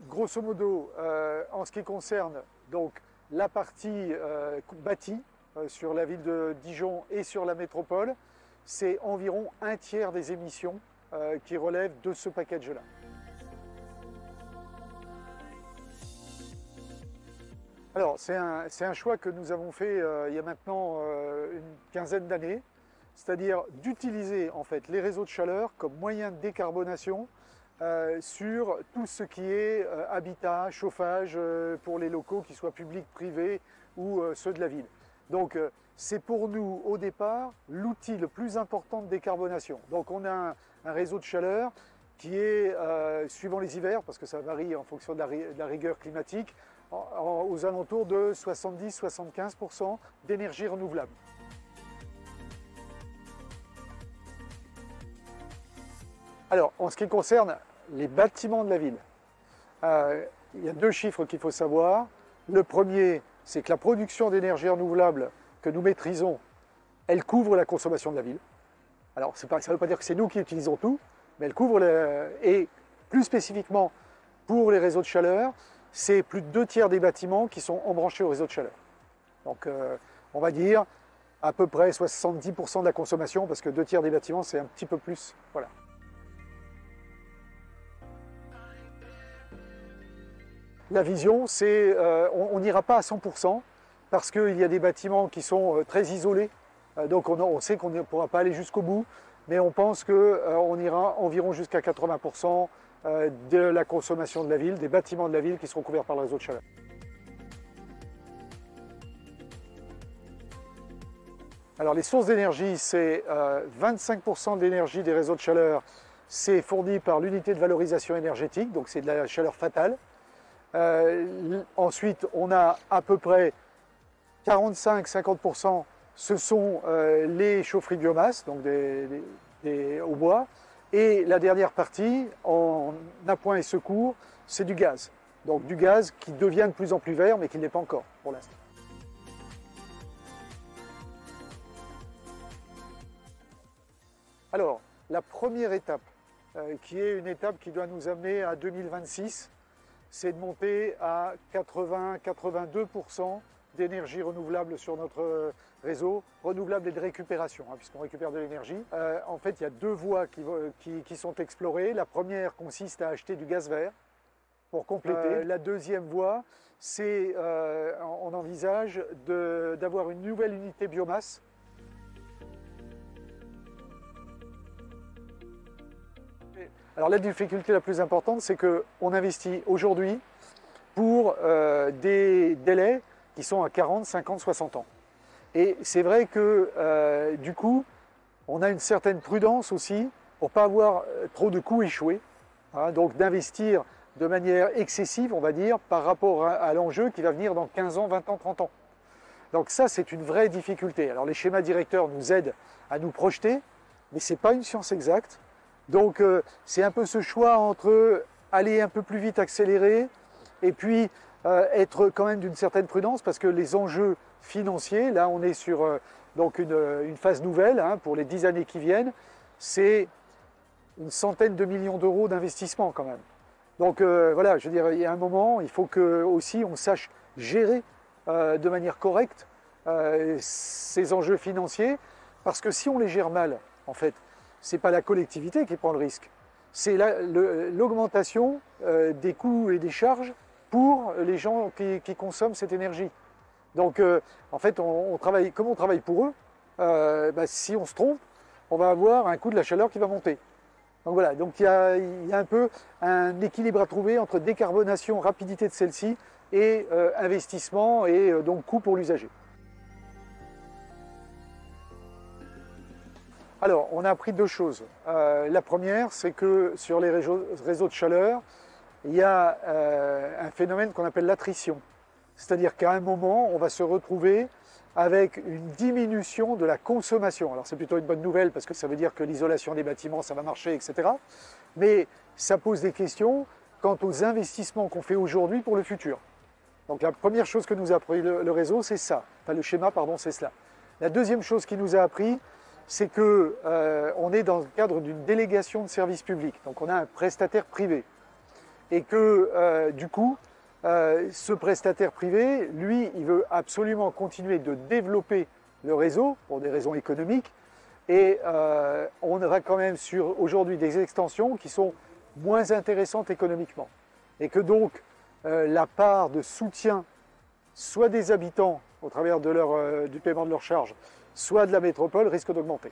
Grosso modo, en ce qui concerne donc, la partie bâtie sur la ville de Dijon et sur la métropole, c'est environ un tiers des émissions qui relèvent de ce package-là. Alors, c'est un choix que nous avons fait il y a maintenant une quinzaine d'années, c'est-à-dire d'utiliser en fait les réseaux de chaleur comme moyen de décarbonation sur tout ce qui est habitat, chauffage pour les locaux, qu'ils soient publics, privés ou ceux de la ville. Donc c'est pour nous au départ l'outil le plus important de décarbonation. Donc on a un réseau de chaleur qui est, suivant les hivers, parce que ça varie en fonction de la rigueur climatique, aux alentours de 70-75% d'énergie renouvelable. Alors, en ce qui concerne les bâtiments de la ville, il y a deux chiffres qu'il faut savoir. Le premier, c'est que la production d'énergie renouvelable que nous maîtrisons, elle couvre la consommation de la ville. Alors, ça ne veut pas dire que c'est nous qui utilisons tout, mais elle couvre, et plus spécifiquement pour les réseaux de chaleur, c'est plus de 2 tiers des bâtiments qui sont embranchés au réseau de chaleur. Donc, on va dire à peu près 70% de la consommation, parce que 2 tiers des bâtiments, c'est un petit peu plus. Voilà. La vision, c'est on n'ira pas à 100% parce qu'il y a des bâtiments qui sont très isolés. Donc on sait qu'on ne pourra pas aller jusqu'au bout, mais on pense qu'on ira environ jusqu'à 80% de la consommation de la ville, des bâtiments de la ville qui seront couverts par le réseau de chaleur. Alors les sources d'énergie, c'est 25% de l'énergie des réseaux de chaleur, c'est fourni par l'unité de valorisation énergétique, donc c'est de la chaleur fatale. Ensuite, on a à peu près 45-50%, ce sont les chaufferies biomasse, donc au bois. Et la dernière partie, en appoint et secours, c'est du gaz. Donc du gaz qui devient de plus en plus vert, mais qui ne l'est pas encore pour l'instant. Alors, la première étape, qui est une étape qui doit nous amener à 2026, c'est de monter à 80-82% d'énergie renouvelable sur notre réseau, renouvelable et de récupération, puisqu'on récupère de l'énergie. En fait, il y a deux voies qui sont explorées. La première consiste à acheter du gaz vert pour compléter. La deuxième voie, c'est on envisage d'avoir une nouvelle unité biomasse. Alors la difficulté la plus importante, c'est qu'on investit aujourd'hui pour des délais qui sont à 40, 50, 60 ans. Et c'est vrai que du coup, on a une certaine prudence aussi pour ne pas avoir trop de coûts échoués, donc d'investir de manière excessive, on va dire, par rapport à l'enjeu qui va venir dans 15 ans, 20 ans, 30 ans. Donc ça, c'est une vraie difficulté. Alors les schémas directeurs nous aident à nous projeter, mais ce n'est pas une science exacte. Donc c'est un peu ce choix entre aller un peu plus vite, accélérer, et puis être quand même d'une certaine prudence, parce que les enjeux financiers, là on est sur donc une phase nouvelle pour les 10 années qui viennent, c'est une centaine de millions d'euros d'investissement quand même. Donc voilà, je veux dire, il y a un moment, il faut que aussi on sache gérer de manière correcte ces enjeux financiers, parce que si on les gère mal, en fait, ce n'est pas la collectivité qui prend le risque, c'est l'augmentation des coûts et des charges pour les gens qui consomment cette énergie. Donc en fait, comme on travaille pour eux, si on se trompe, on va avoir un coût de la chaleur qui va monter. Donc voilà, donc il y a un peu un équilibre à trouver entre décarbonation, rapidité de celle-ci et investissement et donc coût pour l'usager. Alors, on a appris deux choses. La première, c'est que sur les réseaux de chaleur, il y a un phénomène qu'on appelle l'attrition. C'est-à-dire qu'à un moment, on va se retrouver avec une diminution de la consommation. Alors c'est plutôt une bonne nouvelle parce que ça veut dire que l'isolation des bâtiments, ça va marcher, etc. Mais ça pose des questions quant aux investissements qu'on fait aujourd'hui pour le futur. Donc la première chose que nous a appris le réseau, c'est ça. Enfin, le schéma, pardon, c'est cela. La deuxième chose qu'il nous a appris, c'est qu'on est dans le cadre d'une délégation de service public. Donc on a un prestataire privé. et que du coup, ce prestataire privé, lui, il veut absolument continuer de développer le réseau pour des raisons économiques, et on aura quand même sur aujourd'hui des extensions qui sont moins intéressantes économiquement, et que donc la part de soutien soit des habitants au travers de du paiement de leurs charges, soit de la métropole risque d'augmenter.